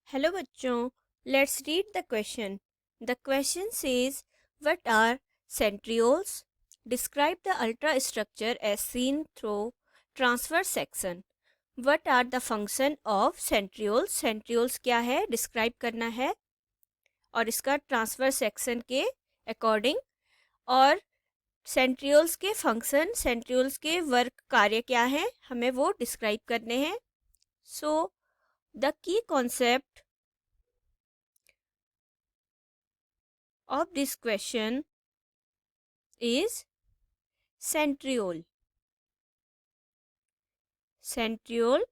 Hello बच्चों, let's read the question. The question says, what are centrioles? Describe the ultra structure as seen through transverse section. What are the function of centrioles? Centrioles क्या है describe करना है और इसका transverse section के according, और centrioles के function, centrioles के वर्क कार्य क्या है, हमें वो डिस्क्राइब करने हैं. So the key concept of this question is centriole. Centriole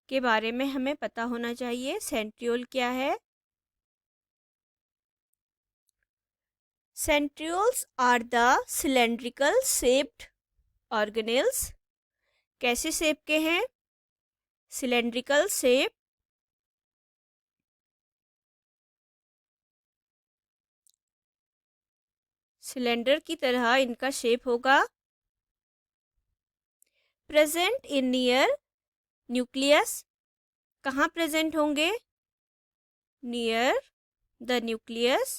के बारे में हमें पता होना चाहिए. सेंट्रियोल क्या है? Centrioles are the cylindrical shaped organelles. कैसे शेप के हैं? Cylindrical shape. सिलेंडर की तरह इनका शेप होगा. Present in near nucleus. कहाँ प्रेजेंट होंगे? Near the nucleus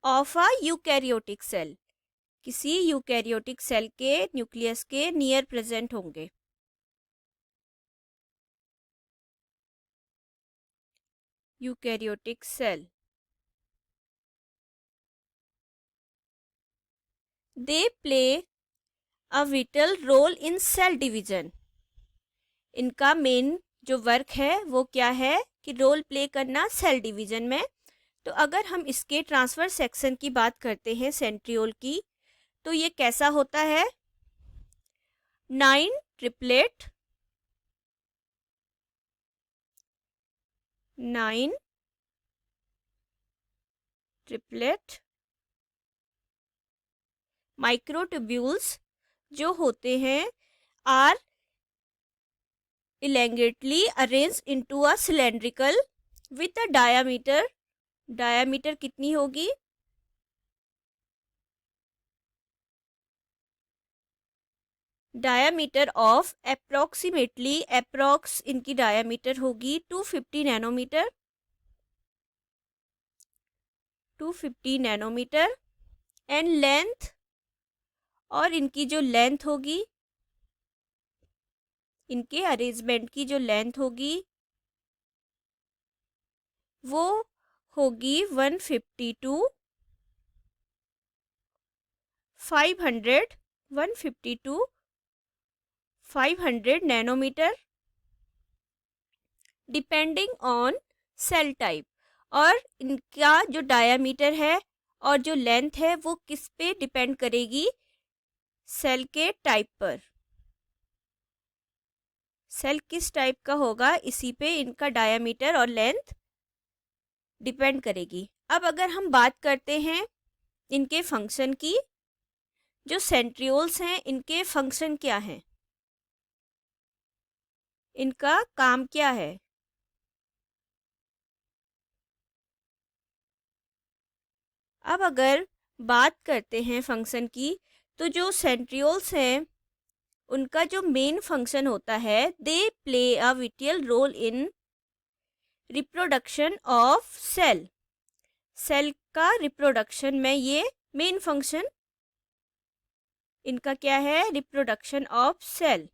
of a eukaryotic cell. किसी यूकैरियोटिक सेल के न्यूक्लियस के नियर प्रेजेंट होंगे. Eukaryotic cell. They play a vital role in cell division. इनका मेन जो वर्क है वो क्या है कि रोल प्ले करना सेल डिवीजन में. तो अगर हम इसके ट्रांसफर सेक्शन की बात करते हैं सेंट्रियोल की, तो ये कैसा होता है? 9 ट्रिपलेट, 9 ट्रिपलेट माइक्रोट्यूब्यूल्स जो होते हैं are elongately arranged into a cylindrical with a diameter. Diameter कितनी होगी? डायामीटर ऑफ अप्रोक्सीमेटली, अप्रोक्स इनकी डायामीटर होगी 250 नैनोमीटर. 250 नैनोमीटर. एंड लेंथ, और इनकी जो लेंथ होगी, इनके अरेंजमेंट की जो लेंथ होगी वो होगी 150 to 500, 150 to 500 nanometer, depending on cell type. और इनका जो डायामीटर है और जो लेंथ है वो किस पे डिपेंड करेगी? सेल के टाइप पर. सेल किस टाइप का होगा इसी पे इनका डायामीटर और लेंथ डिपेंड करेगी. अब अगर हम बात करते हैं इनके फंक्शन की, जो सेंट्रियोल्स हैं इनके फंक्शन क्या हैं, इनका काम क्या है? अब अगर बात करते हैं फंक्शन की, तो जो सेंट्रियोल्स हैं उनका जो मेन फंक्शन होता है, they play a vital role in reproduction of cell. Cell का रिप्रोडक्शन में ये मेन फंक्शन इनका क्या है? Reproduction of cell.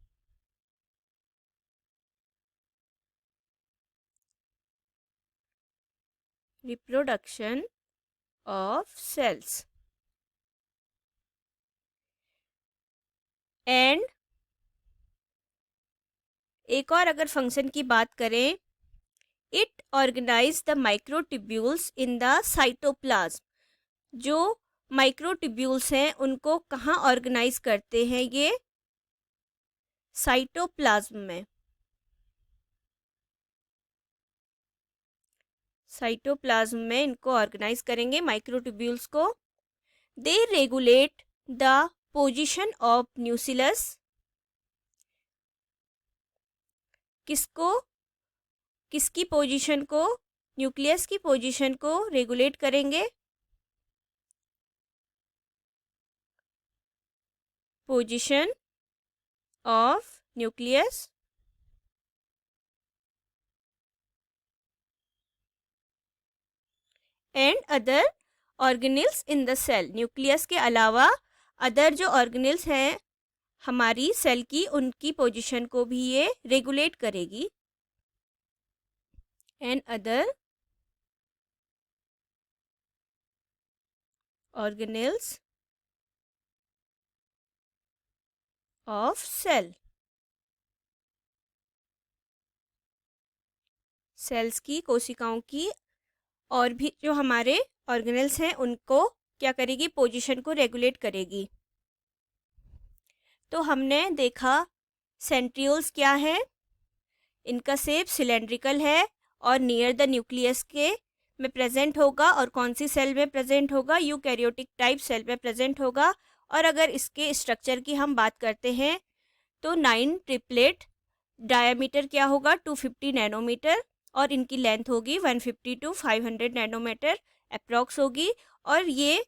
Reproduction of cells. And एक और अगर फंक्शन की बात करें, it organize the microtubules in the cytoplasm. जो माइक्रोट्यूब्यूल्स हैं उनको कहाँ ऑर्गेनाइज करते हैं? ये साइटोप्लाज्म में. साइटोप्लाज्म में इनको ऑर्गेनाइज करेंगे माइक्रोट्यूब्यूल्स को. They regulate the position of nucleus. किसको? किसकी पोजीशन को? न्यूक्लियस की पोजीशन को रेगुलेट करेंगे. position of nucleus and other organelles in the cell. Nucleus के अलावा अदर जो ऑर्गेनेल्स हैं हमारी सेल की, उनकी पोजीशन को भी ये रेगुलेट करेगी. And other organelles of cell. Cells की, कोशिकाओं की और भी जो हमारे ऑर्गेनेल्स हैं उनको क्या करेगी, पोजीशन को रेगुलेट करेगी. तो हमने देखा सेंट्रियोल्स क्या है, इनका शेप सिलेंड्रिकल है और नियर द न्यूक्लियस के में प्रेजेंट होगा. और कौन सी सेल में प्रेजेंट होगा, यूकैरियोटिक टाइप सेल में प्रेजेंट होगा. और अगर इसके स्ट्रक्चर की हम बात करते हैं तो 9 ट्रिपलेट, डायमीटर क्या होगा 250 नैनोमीटर और इनकी लेंथ होगी 150 to 500 नैनोमीटर अप्रॉक्स होगी. और ये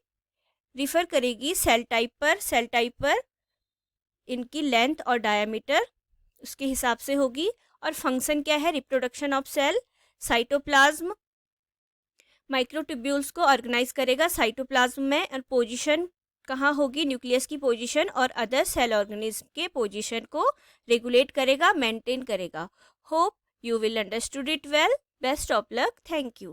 रिफ़र करेगी सेल टाइप पर. सेल टाइप पर इनकी लेंथ और डायमीटर उसके हिसाब से होगी. और फंक्शन क्या है, reproduction of cell. Cytoplasm microtubules को ऑर्गेनाइज करेगा साइटोप्लाज्म में. और पोजीशन कहाँ होगी, न्यूक्लियस की पोजीशन और अदर सेल ऑर्गेनिज्म के पोजीशन को रेगुलेट करेगा, मेंटेन करेगा. Hope you will understood it well. Best of luck. Thank you.